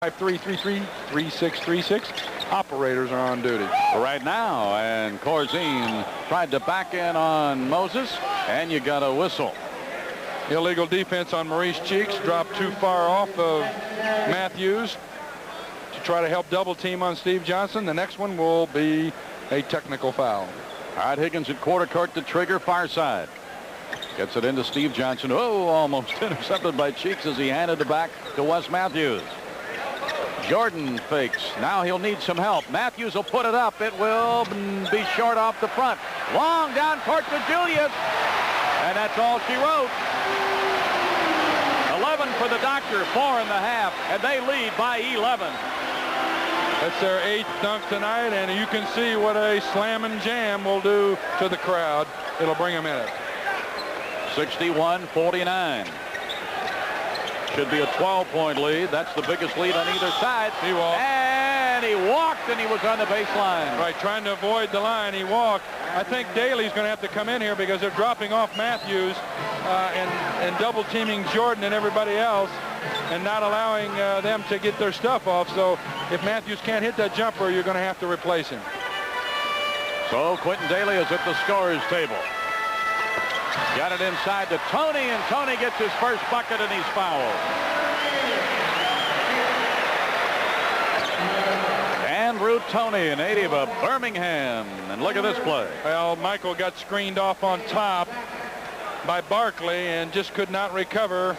333-3636. Operators are on duty right now, and Corzine tried to back in on Moses, and you got a whistle. Illegal defense on Maurice Cheeks. Dropped too far off of Matthews to try to help double team on Steve Johnson. The next one will be a technical foul. All right, Higgins at quarter court to trigger, far side. Gets it into Steve Johnson. Oh, almost intercepted by Cheeks as he handed it back to Wes Matthews. Jordan fakes. Now he'll need some help. Matthews will put it up. It will be short off the front. Long down court to Julius. And that's all she wrote. 11 for the Doctor, 4.5, and they lead by 11. That's their 8th dunk tonight, and you can see what a slam and jam will do to the crowd. It'll bring them in it. 61-49. Should be a 12-point lead. That's the biggest lead on either side. He walked. And he walked, and he was on the baseline. Right, trying to avoid the line. He walked. I think Daly's going to have to come in here because they're dropping off Matthews and double teaming Jordan and everybody else and not allowing them to get their stuff off. So if Matthews can't hit that jumper, you're going to have to replace him. So Quentin Daly is at the scorer's table. Got it inside to Tony, and Tony gets his first bucket, and he's fouled. Andrew Toney, a native of Birmingham. And look at this play. Well, Michael got screened off on top by Barkley and just could not recover.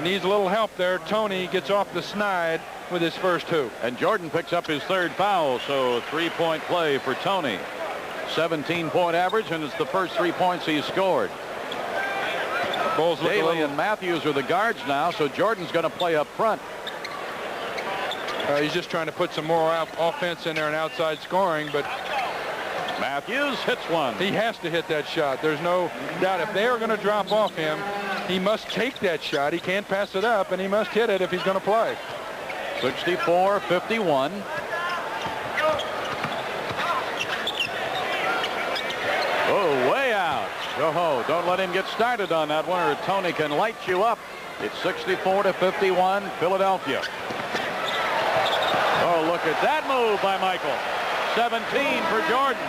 Needs a little help there. Tony gets off the snide with his first two. And Jordan picks up his third foul, so a 3-point play for Tony. 17-point average, and it's the first 3 points he's scored. Bulls look Daly and Matthews are the guards now, so Jordan's going to play up front. He's just trying to put some more offense in there and outside scoring, but Matthews hits one. He has to hit that shot. There's no doubt. If they are going to drop off him, he must take that shot. He can't pass it up, and he must hit it if he's going to play. 64-51. Oh, way out. Oh, don't let him get started on that one, or Tony can light you up. It's 64-51, Philadelphia. Oh, look at that move by Michael. 17 for Jordan.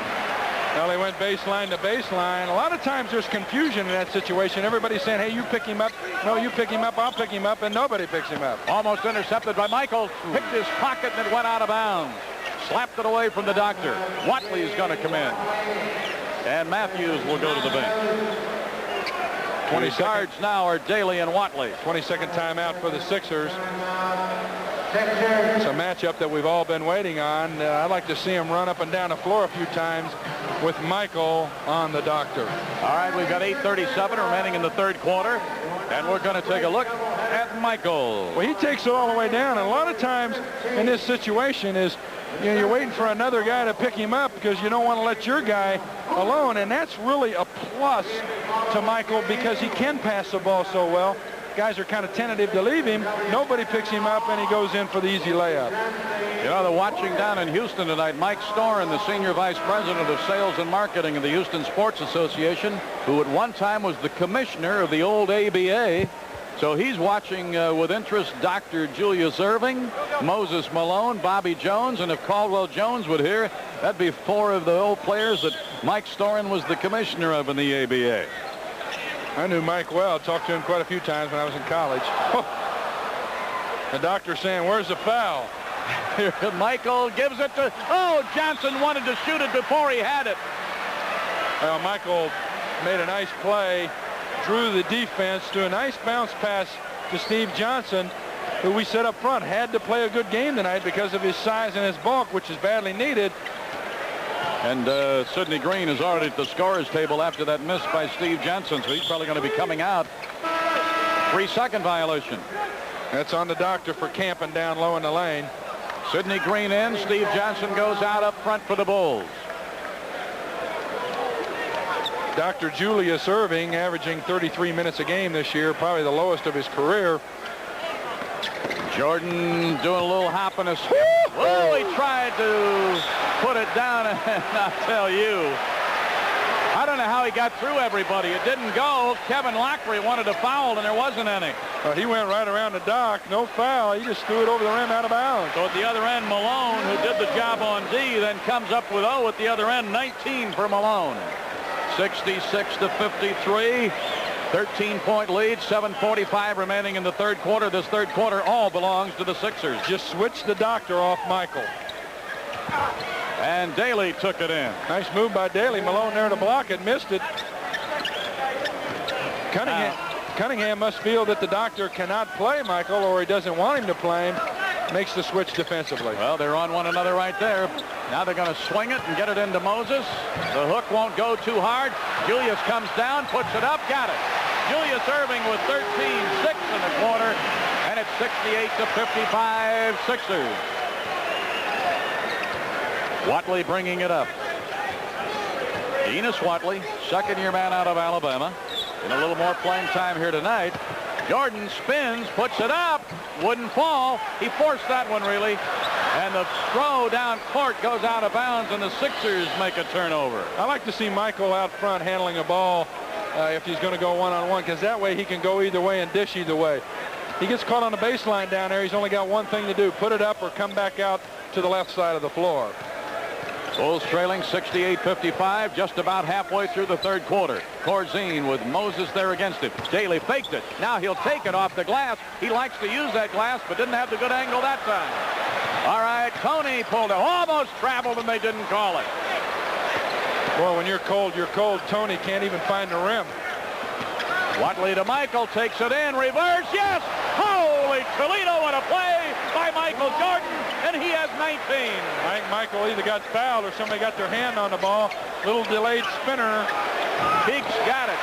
Well, he went baseline to baseline. A lot of times there's confusion in that situation. Everybody's saying, hey, you pick him up. No, you pick him up. I'll pick him up. And nobody picks him up. Almost intercepted by Michael. Picked his pocket and it went out of bounds. Slapped it away from the Doctor. Watley is going to come in. And Matthews will go to the bench. 20 guards now are Daly and Watley. 22nd timeout for the Sixers. It's a matchup that we've all been waiting on. I'd like to see him run up and down the floor a few times with Michael on the Doctor. All right, we've got 8:37 remaining in the third quarter, and we're going to take a look at Michael. Well, he takes it all the way down, and a lot of times in this situation is, you know, you're waiting for another guy to pick him up because you don't want to let your guy alone, and that's really a plus to Michael because he can pass the ball so well. Guys are kind of tentative to leave him. Nobody picks him up, and he goes in for the easy layup. You know, they're watching down in Houston tonight. Mike Storin, the senior vice president of sales and marketing of the Houston Sports Association, who at one time was the commissioner of the old ABA. So he's watching with interest Dr. Julius Erving, Moses Malone, Bobby Jones, and if Caldwell Jones would hear, that'd be 4 of the old players that Mike Storin was the commissioner of in the ABA. I knew Mike well. Talked to him quite a few times when I was in college. The Doctor saying, where's the foul? Michael gives it to, oh, Johnson wanted to shoot it before he had it. Well, Michael made a nice play, drew the defense to a nice bounce pass to Steve Johnson, who we said up front had to play a good game tonight because of his size and his bulk, which is badly needed. And Sidney Green is already at the scorer's table after that miss by Steve Johnson, so he's probably going to be coming out. 3-second violation. That's on the Doctor for camping down low in the lane. Sidney Green in. Steve Johnson goes out up front for the Bulls. Dr. Julius Erving averaging 33 minutes a game this year, probably the lowest of his career. Jordan doing a little happiness. Oh, he tried to put it down, and I'll tell you, I don't know how he got through everybody. It didn't go. Kevin Lockery wanted a foul, and there wasn't any. He went right around the dock. No foul. He just threw it over the rim out of bounds. So at the other end, Malone, who did the job on D, then comes up with O at the other end. 19 for Malone. 66-53. 13-point lead. 7:45 remaining in the third quarter. This third quarter all belongs to the Sixers. Just switch the doctor off Michael. And Daly took it in. Nice move by Daly. Malone there to block it. Missed it. Cunningham must feel that the doctor cannot play Michael, or he doesn't want him to play him. Makes the switch defensively. Well, they're on one another right there. Now they're going to swing it and get it into Moses. The hook won't go too hard. Julius comes down, puts it up, got it. Julius Erving with 13-6 in the quarter, and it's 68-55 Sixers. Watley bringing it up. Enos Watley, second-year man out of Alabama. In a little more playing time here tonight. Jordan spins, puts it up, wouldn't fall. He forced that one, really. And the throw down court goes out of bounds, and the Sixers make a turnover. I like to see Michael out front handling a ball if he's going to go one-on-one, because that way he can go either way and dish either way. He gets caught on the baseline down there. He's only got one thing to do, put it up or come back out to the left side of the floor. Bulls trailing 68-55, just about halfway through the third quarter. Corzine with Moses there against him. Daly faked it. Now he'll take it off the glass. He likes to use that glass, but didn't have the good angle that time. All right, Tony pulled it. Almost traveled, and they didn't call it. Well, when you're cold, you're cold. Tony can't even find the rim. Watley to Michael, takes it in, reverse, yes! Holy Toledo, what a play by Michael Jordan, and he has 19. I think Michael either got fouled or somebody got their hand on the ball. Little delayed spinner. Peaks got it.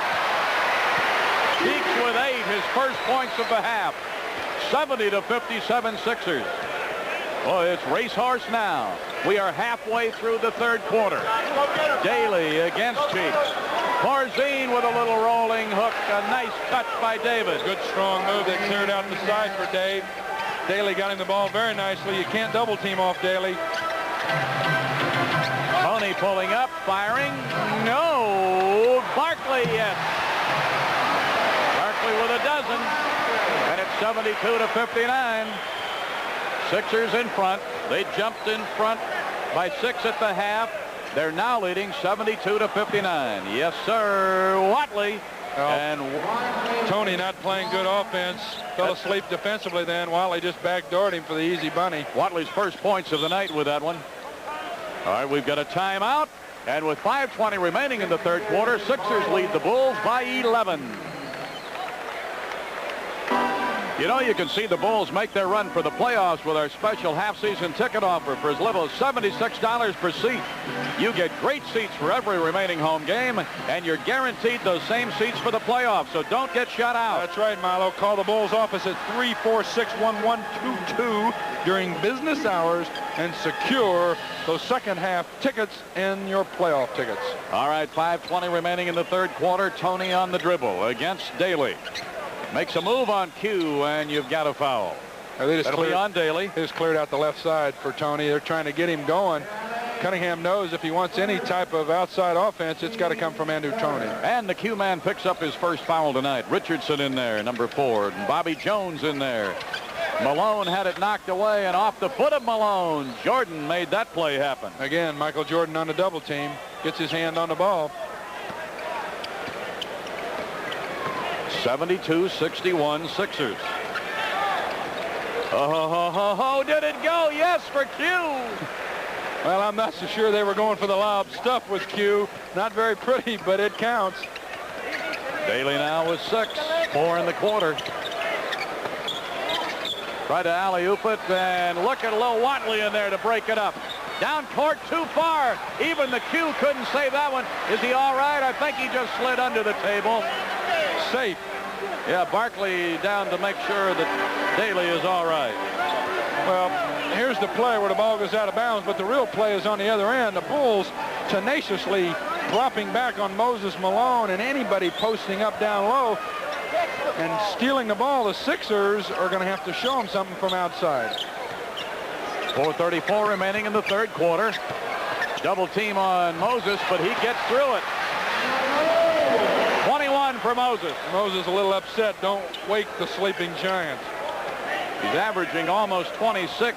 Peaks with 8, his first points of the half. 70-57 Sixers. Boy, it's racehorse now. We are halfway through the third quarter. Daly against Cheeks. Corzine with a little rolling hook. A nice touch by Davis. Good strong move that cleared out the side for Dave. Daly got him the ball very nicely. You can't double team off Daly. Tony pulling up, firing. No. Barkley yet. Barkley with a dozen. And it's 72-59. Sixers in front. They jumped in front by 6 at the half. They're now leading 72-59. Yes, sir. Watley. And Tony not playing good offense. Fell asleep defensively then. Watley just backdoored him for the easy bunny. Watley's first points of the night with that one. All right, we've got a timeout. And with 5:20 remaining in the third quarter, Sixers lead the Bulls by 11. You know, you can see the Bulls make their run for the playoffs with our special half-season ticket offer for as little as $76 per seat. You get great seats for every remaining home game, and you're guaranteed those same seats for the playoffs, so don't get shut out. That's right, Milo. Call the Bulls office at 346-1122 during business hours and secure those second-half tickets and your playoff tickets. All right, 5:20 remaining in the third quarter. Tony on the dribble against Daly. Makes a move on Q, and you've got a foul. That'll be on Daly. He just cleared out the left side for Tony. They're trying to get him going. Cunningham knows if he wants any type of outside offense, it's got to come from Andrew Toney. And the Q-man picks up his first foul tonight. Richardson in there, number 4. And Bobby Jones in there. Malone had it knocked away, and off the foot of Malone, Jordan made that play happen. Again, Michael Jordan on the double team. Gets his hand on the ball. 72-61 Sixers. Oh, did it go? Yes, for Q. Well, I'm not so sure they were going for the lob. Stuff with Q. Not very pretty, but it counts. Daly now with 6. 4 in the quarter. Tried to alley-oop it, and look at Lil Watley in there to break it up. Down court too far. Even the Q couldn't save that one. Is he all right? I think he just slid under the table. Safe. Yeah, Barkley down to make sure that Daly is all right. Well, here's the play where the ball goes out of bounds, but the real play is on the other end. The Bulls tenaciously dropping back on Moses Malone and anybody posting up down low and stealing the ball. The Sixers are going to have to show them something from outside. 4:34 remaining in the third quarter. Double team on Moses, but he gets through it. 21 for Moses. Moses a little upset. Don't wake the sleeping giants. He's averaging almost 26